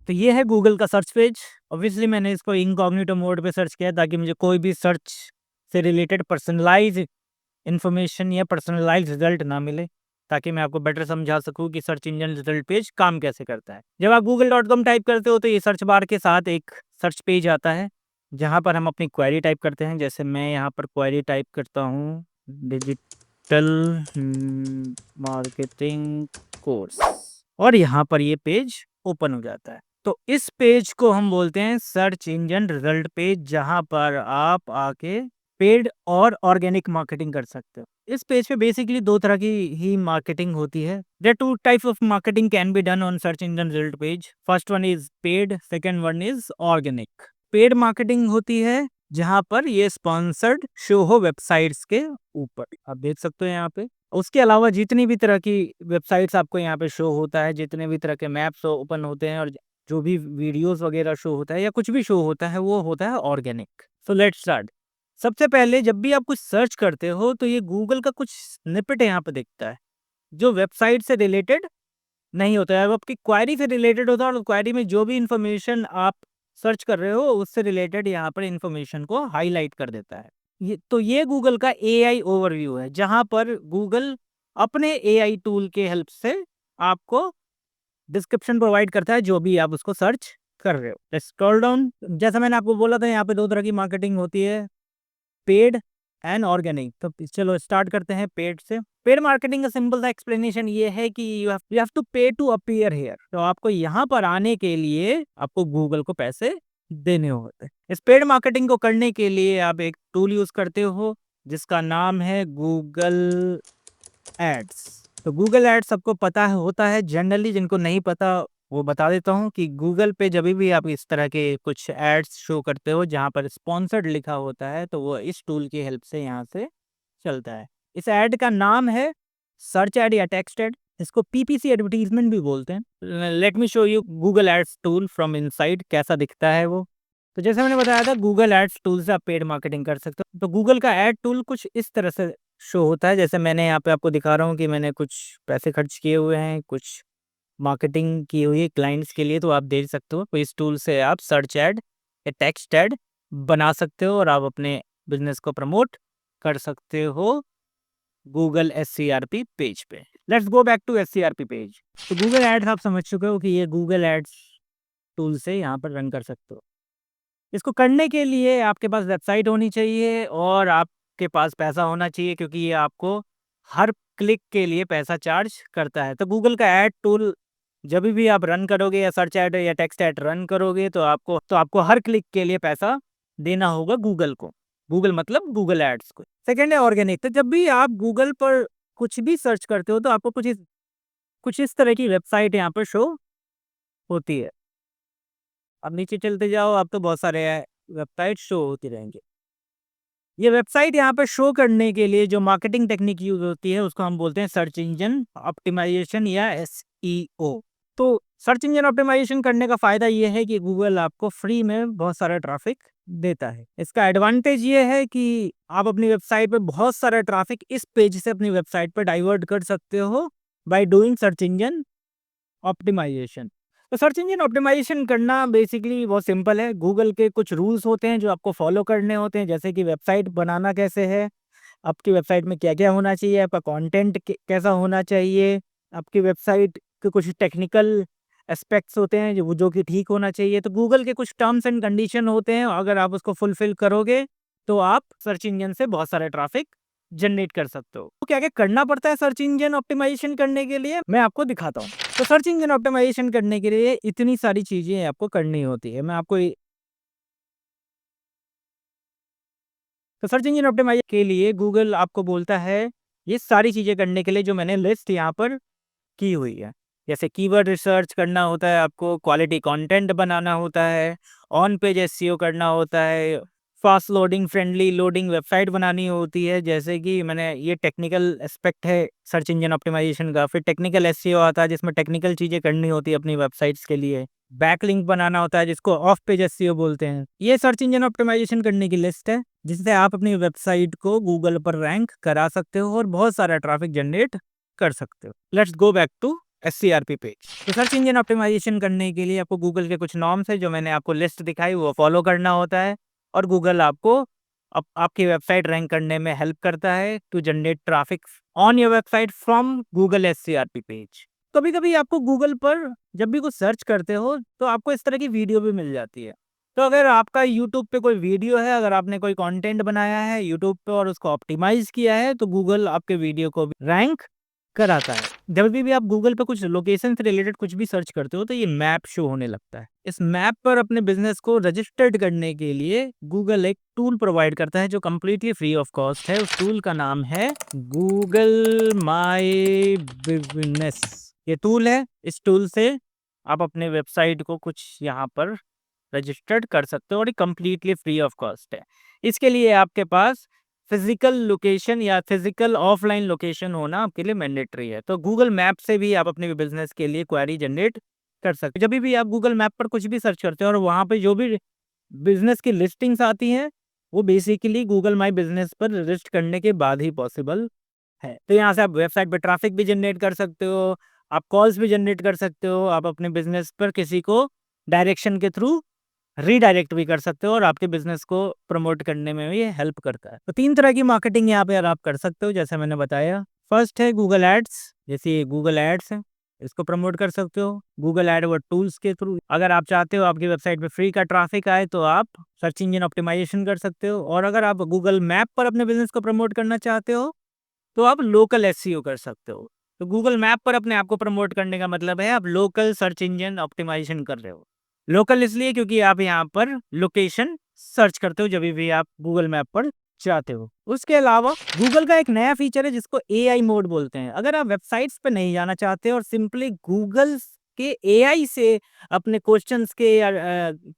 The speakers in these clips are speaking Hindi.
तो ये है गूगल का सर्च पेज। ऑब्वियसली मैंने इसको इनकॉग्निटो मोड पे सर्च किया ताकि मुझे कोई भी सर्च से रिलेटेड पर्सनलाइज इन्फॉर्मेशन या पर्सनलाइज रिजल्ट ना मिले, ताकि मैं आपको बेटर समझा सकूं कि सर्च इंजन रिजल्ट पेज काम कैसे करता है। जब आप google.com टाइप करते हो तो ये सर्च बार के साथ एक सर्च पेज आता है जहां पर हम अपनी क्वेरी टाइप करते हैं। जैसे मैं यहाँ पर क्वेरी टाइप करता हूँ डिजिटल मार्केटिंग कोर्स, और यहाँ पर ये पेज ओपन हो जाता है। तो इस पेज को हम बोलते हैं सर्च इंजन रिजल्ट पेज, जहां पर आप आके पेड और ऑर्गेनिक मार्केटिंग कर सकते हो। इस पेज पे बेसिकली दो तरह की ही मार्केटिंग होती है। There two types of marketing can be done on search engine result page. First one is paid, second one is organic. Paid marketing होती है जहां पर ये स्पॉन्सर्ड शो हो वेबसाइट्स के ऊपर, आप देख सकते हो यहाँ पे। उसके अलावा जितनी भी तरह की वेबसाइट्स आपको यहाँ पे शो होता है, जितने भी तरह के मैप्स ओपन होते हैं और जो भी वीडियोस वगैरह शो होता है या कुछ भी शो होता है, वो होता है ऑर्गेनिक। So let's start. सबसे पहले जब भी आप कुछ सर्च करते हो तो ये गूगल का कुछ स्निपेट यहाँ पे दिखता है जो वेबसाइट से रिलेटेड नहीं होता है, वो आपकी क्वेरी से रिलेटेड होता है, और क्वेरी में जो भी इंफॉर्मेशन आप सर्च कर रहे हो उससे रिलेटेड यहाँ पर इंफॉर्मेशन को हाईलाइट कर देता है। ये गूगल का एआई ओवरव्यू है, जहां पर गूगल अपने एआई टूल के हेल्प से आपको डिस्क्रिप्शन प्रोवाइड करता है जो भी आप उसको सर्च कर रहे हो। Let's scroll down. जैसा मैंने आपको बोला था, यहाँ पे दो तरह की मार्केटिंग होती है, पेड एंड ऑर्गेनिक। तो चलो स्टार्ट करते हैं पेड से। पेड मार्केटिंग का सिंपल सा एक्सप्लेनेशन ये है कि यू हैव टू पे टू अपीयर हियर। तो आपको यहाँ पर आने के लिए आपको गूगल को पैसे देने होते हैं। इस पेड मार्केटिंग को करने के लिए आप एक टूल यूज करते हो जिसका नाम है गूगल एड्स। तो गूगल एड्स सबको पता होता है जनरली, जिनको नहीं पता वो बता देता हूँ कि गूगल पे जब भी आप इस तरह के कुछ एड्स शो करते हो जहाँ पर स्पॉन्सर्ड लिखा होता है, तो वो इस टूल की हेल्प से यहाँ से चलता है। इस ऐड का नाम है सर्च एड या टेक्स्ट एड। इसको पीपीसी एडवर्टीजमेंट भी बोलते हैं। Let me show you Google ads tool from inside, कैसा दिखता है वो। तो जैसे मैंने बताया था, गूगल एड्स टूल से आप पेड मार्केटिंग कर सकते हो। तो गूगल का एड टूल कुछ इस तरह से शो होता है, जैसे मैंने यहाँ पे आपको दिखा रहा हूँ कि मैंने कुछ पैसे खर्च किए हुए हैं, कुछ मार्केटिंग की हुई है क्लाइंट्स के लिए, तो आप देख सकते हो। तो इस टूल से आप सर्च एड या टेक्स्ट एड बना सकते हो और आप अपने बिजनेस को प्रमोट कर सकते हो गूगल एससीआरपी पेज पे। Let's go back to SERP page. तो गूगल एड्स आप समझ चुके हो कि ये गूगल एड्स टूल से यहाँ पर रन कर सकते हो। इसको करने के लिए आपके पास वेबसाइट होनी चाहिए और आपके पास पैसा होना चाहिए, क्योंकि ये आपको हर क्लिक के लिए पैसा चार्ज करता है। तो गूगल का एड टूल जब भी आप रन करोगे या सर्च एड या टेक्स्ट एड रन करोगे तो आपको हर क्लिक के लिए पैसा देना होगा गूगल को। गूगल मतलब गूगल एड्स को। सेकेंड है ऑर्गेनिक। तो जब भी आप गूगल पर कुछ भी सर्च करते हो तो आपको कुछ इस तरह की वेबसाइट यहाँ पर शो होती है। अब नीचे चलते जाओ, अब तो बहुत सारे वेबसाइट शो होती रहेंगे। ये वेबसाइट यहाँ पे शो करने के लिए जो मार्केटिंग टेक्निक यूज होती है उसको हम बोलते हैं सर्च इंजन ऑप्टिमाइजेशन या एसईओ। तो सर्च इंजन ऑप्टिमाइजेशन करने का फायदा ये है कि गूगल आपको फ्री में बहुत सारा ट्रैफिक देता है। इसका एडवांटेज ये है कि आप अपनी वेबसाइट पे बहुत सारा ट्रैफिक इस पेज से अपनी वेबसाइट पे डाइवर्ट कर सकते हो by doing search engine optimisation. तो सर्च इंजन ऑप्टिमाइजेशन करना बेसिकली बहुत सिंपल है। गूगल के कुछ रूल्स होते हैं जो आपको फॉलो करने होते हैं, जैसे कि वेबसाइट बनाना कैसे है, आपकी वेबसाइट में क्या क्या होना चाहिए, आपका कंटेंट कैसा होना चाहिए, आपकी वेबसाइट के कुछ टेक्निकल एस्पेक्ट्स होते हैं जो कि ठीक होना चाहिए। तो गूगल के कुछ टर्म्स एंड कंडीशन होते हैं, अगर आप उसको फुलफिल करोगे तो आप सर्च इंजन से बहुत सारे ट्रैफिक जनरेट कर सकते हो। तो क्या क्या करना पड़ता है सर्च इंजन ऑप्टिमाइजेशन करने के लिए, मैं आपको दिखाता हूँ। तो सर्च इंजन ऑप्टिमाइजेशन करने के लिए इतनी सारी चीजें आपको करनी होती है। मैं आपको तो सर्च इंजन ऑप्टिमाइजेशन के लिए गूगल आपको बोलता है ये सारी चीजें करने के लिए जो मैंने लिस्ट यहाँ पर की हुई है। जैसे कीवर्ड रिसर्च करना होता है, आपको क्वालिटी कंटेंट बनाना होता है, ऑन पेज एसईओ करना होता है, fast loading friendly loading website बनानी होती है। जैसे कि मैंने ये टेक्निकल एस्पेक्ट है सर्च इंजन ऑप्टिमाइजेशन का। फिर टेक्निकल एसईओ आता है जिसमें टेक्निकल चीजें करनी होती है अपनी वेबसाइट्स के लिए। बैकलिंक बनाना होता है जिसको ऑफ पेज एसईओ बोलते हैं। ये सर्च इंजन ऑप्टिमाइजेशन करने की लिस्ट है जिससे आप अपनी वेबसाइट को गूगल पर रैंक करा सकते हो और बहुत सारा ट्रैफिक जनरेट कर सकते हो। Let's go back to SCRP page. तो सर्च इंजन ऑप्टिमाइजेशन करने के लिए आपको गूगल के कुछ नॉर्म्स है जो मैंने आपको लिस्ट दिखाई वो फॉलो करना होता है, और गूगल आपको आपकी वेबसाइट रैंक करने में हेल्प करता है to generate traffic on your website from Google SCRP page. कभी कभी आपको गूगल पर जब भी कुछ सर्च करते हो तो आपको इस तरह की वीडियो भी मिल जाती है। तो अगर आपका यूट्यूब पे कोई वीडियो है, अगर आपने कोई कंटेंट बनाया है यूट्यूब पे और उसको ऑप्टिमाइज किया है, तो गूगल आपके वीडियो को रैंक कराता है। जब भी आप गूगल पे कुछ लोकेशन से रिलेटेड कुछ भी सर्च करते हो तो ये मैप शो होने लगता है। इस मैप पर अपने बिजनेस को रजिस्टर्ड करने के लिए गूगल एक टूल प्रोवाइड करता है जो कम्प्लीटली फ्री ऑफ कॉस्ट है। उस टूल का नाम है गूगल माई बिजनेस। ये टूल है, इस टूल से आप अपने वेबसाइट को कुछ यहाँ पर रजिस्टर्ड कर सकते हो और ये कम्प्लीटली फ्री ऑफ कॉस्ट है। इसके लिए आपके पास फिजिकल लोकेशन या फिजिकल ऑफलाइन लोकेशन होना आपके लिए मैंडेटरी है। तो गूगल मैप से भी आप अपने बिजनेस के लिए क्वेरी जनरेट कर सकते हो। जब भी आप गूगल मैप पर कुछ भी सर्च करते हो और वहाँ पे जो भी बिजनेस की लिस्टिंग्स आती हैं वो बेसिकली गूगल माई बिजनेस पर रजिस्टर करने के बाद ही पॉसिबल है। तो यहाँ से आप वेबसाइट पर ट्रैफिक भी जनरेट कर सकते हो, आप कॉल्स भी जनरेट कर सकते हो, आप अपने बिजनेस पर किसी को डायरेक्शन के थ्रू रीडायरेक्ट भी कर सकते हो और आपके बिजनेस को प्रमोट करने में भी ये हेल्प करता है। तो 3 तरह की मार्केटिंग यहाँ पे आप कर सकते हो जैसे मैंने बताया। फर्स्ट है गूगल एड्स, जैसे गूगल एड्स है, इसको प्रमोट कर सकते हो गूगल एडवर्ड टूल्स के थ्रू। अगर आप चाहते हो आपकी वेबसाइट पे फ्री का ट्रैफिक आए तो आप सर्च इंजन ऑप्टिमाइजेशन कर सकते हो। और अगर आप गूगल मैप पर अपने बिजनेस को प्रमोट करना चाहते हो तो आप लोकल SEO कर सकते हो। तो गूगल मैप पर अपने आप को प्रमोट करने का मतलब है आप लोकल सर्च इंजन ऑप्टिमाइजेशन कर रहे हो। लोकल इसलिए क्योंकि आप यहाँ पर लोकेशन सर्च करते हो जब भी आप गूगल मैप पर जाते हो। उसके अलावा गूगल का एक नया फीचर है जिसको AI मोड बोलते हैं। अगर आप वेबसाइट्स पे नहीं जाना चाहते और सिंपली गूगल के AI से अपने क्वेश्चंस के या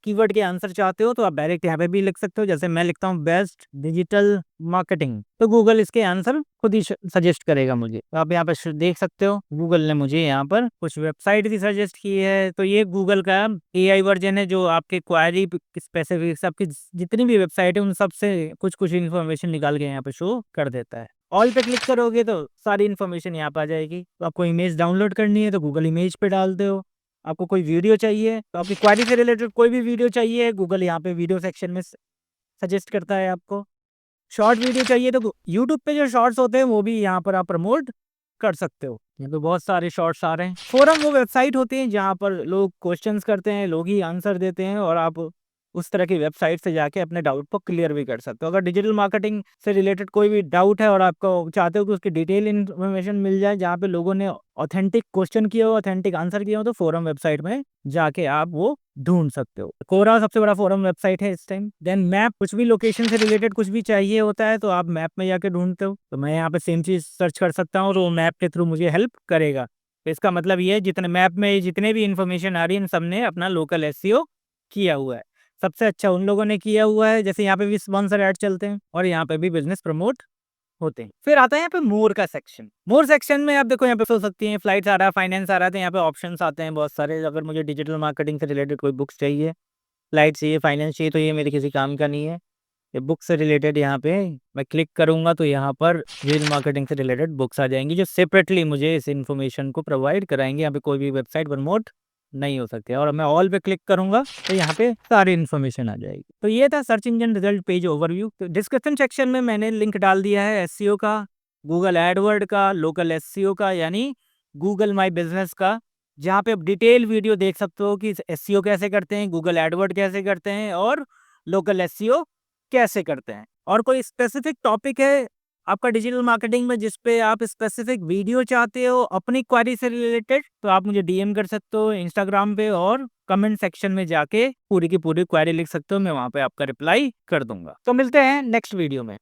कीवर्ड के आंसर चाहते हो तो आप डायरेक्ट यहाँ पे भी लिख सकते हो। जैसे मैं लिखता हूँ बेस्ट डिजिटल मार्केटिंग, तो गूगल इसके आंसर खुद ही सजेस्ट करेगा मुझे। तो आप यहाँ पे देख सकते हो गूगल ने मुझे यहाँ पर कुछ वेबसाइट भी सजेस्ट की है। तो ये गूगल का AI वर्जन है जो आपके क्वायरी स्पेसिफिक आपकी जितनी भी वेबसाइट है उन सब से कुछ कुछ इन्फॉर्मेशन निकाल के यहाँ पे शो कर देता है। ऑल पे क्लिक करोगे तो सारी इन्फॉर्मेशन यहाँ पे आ जाएगी। तो आपको इमेज डाउनलोड करनी है तो गूगल इमेज पे डालते हो। आपको कोई वीडियो चाहिए तो आपकी क्वारी से रिलेटेड कोई भी वीडियो चाहिए गूगल यहाँ पे वीडियो सेक्शन में सजेस्ट करता है आपको। शॉर्ट वीडियो चाहिए तो यूट्यूब पे जो शॉर्ट्स होते हैं वो भी यहाँ पर आप प्रमोट कर सकते हो। यहाँ पे बहुत सारे शॉर्ट्स आ रहे हैं। फोरम वो वेबसाइट होती है जहाँ पर लोग क्वेश्चंस करते हैं, लोग ही आंसर देते हैं और आप उस तरह की वेबसाइट से जाके अपने डाउट को क्लियर भी कर सकते हो। अगर डिजिटल मार्केटिंग से रिलेटेड कोई भी डाउट है और आपको चाहते हो कि उसकी डिटेल इन्फॉर्मेशन मिल जाए जहाँ पे लोगों ने ऑथेंटिक क्वेश्चन किया हो, ऑथेंटिक आंसर किया हो, तो फोरम वेबसाइट में जाके आप वो ढूंढ सकते हो। कोरा सबसे बड़ा फोरम वेबसाइट है इस टाइम। देन मैप, कुछ भी लोकेशन से रिलेटेड कुछ भी चाहिए होता है तो आप मैप में जाके ढूंढते हो। तो मैं यहाँ पे सेम चीज सर्च कर सकता हूँ तो मैप के थ्रू मुझे हेल्प करेगा। तो इसका मतलब ये है जितने मैप में जितने भी इन्फॉर्मेशन आ रही है इन सबने अपना लोकल SEO किया हुआ है। सबसे अच्छा उन लोगों ने किया हुआ है जैसे यहाँ पे भी स्पॉन्सर ऐड चलते हैं और यहाँ पे भी बिजनेस प्रमोट होते हैं। फिर आता है यहाँ पे मोर का सेक्शन। मोर सेक्शन में आप देखो यहाँ पे हो सकती है फ्लाइट्स आ रहा है, फाइनेंस आ रहा है, तो यहाँ पे ऑप्शंस आते हैं बहुत सारे। अगर मुझे डिजिटल मार्केटिंग से रिलेटेड कोई बुक्स चाहिए, फ्लाइट चाहिए, फाइनेंस चाहिए, तो ये मेरे किसी काम का नहीं है। ये बुक से रिलेटेड यहाँ पे मैं क्लिक करूंगा तो यहाँ पर डिजिटल मार्केटिंग से रिलेटेड बुक्स आ जाएंगी जो सेपरेटली मुझे इस इन्फॉर्मेशन को प्रोवाइड कराएंगे। यहाँ पे कोई भी वेबसाइट प्रमोट नहीं हो सकती है। और मैं ऑल पे क्लिक करूंगा तो यहाँ पे सारी इन्फॉर्मेशन आ जाएगी। तो ये था search engine result page overview. तो डिस्क्रिप्शन सेक्शन में मैंने लिंक डाल दिया है SEO का, गूगल एडवर्ड का, लोकल SEO का यानी गूगल माई बिजनेस का, जहाँ पे आप डिटेल वीडियो देख सकते हो कि SEO कैसे करते हैं, गूगल एडवर्ड कैसे करते हैं और लोकल SEO कैसे करते हैं। और कोई स्पेसिफिक टॉपिक है आपका डिजिटल मार्केटिंग में जिस पे आप स्पेसिफिक वीडियो चाहते हो अपनी क्वेरी से रिलेटेड, तो आप मुझे DM कर सकते हो इंस्टाग्राम पे और कमेंट सेक्शन में जाके पूरी की पूरी क्वेरी लिख सकते हो। मैं वहां पे आपका रिप्लाई कर दूंगा। तो मिलते हैं नेक्स्ट वीडियो में।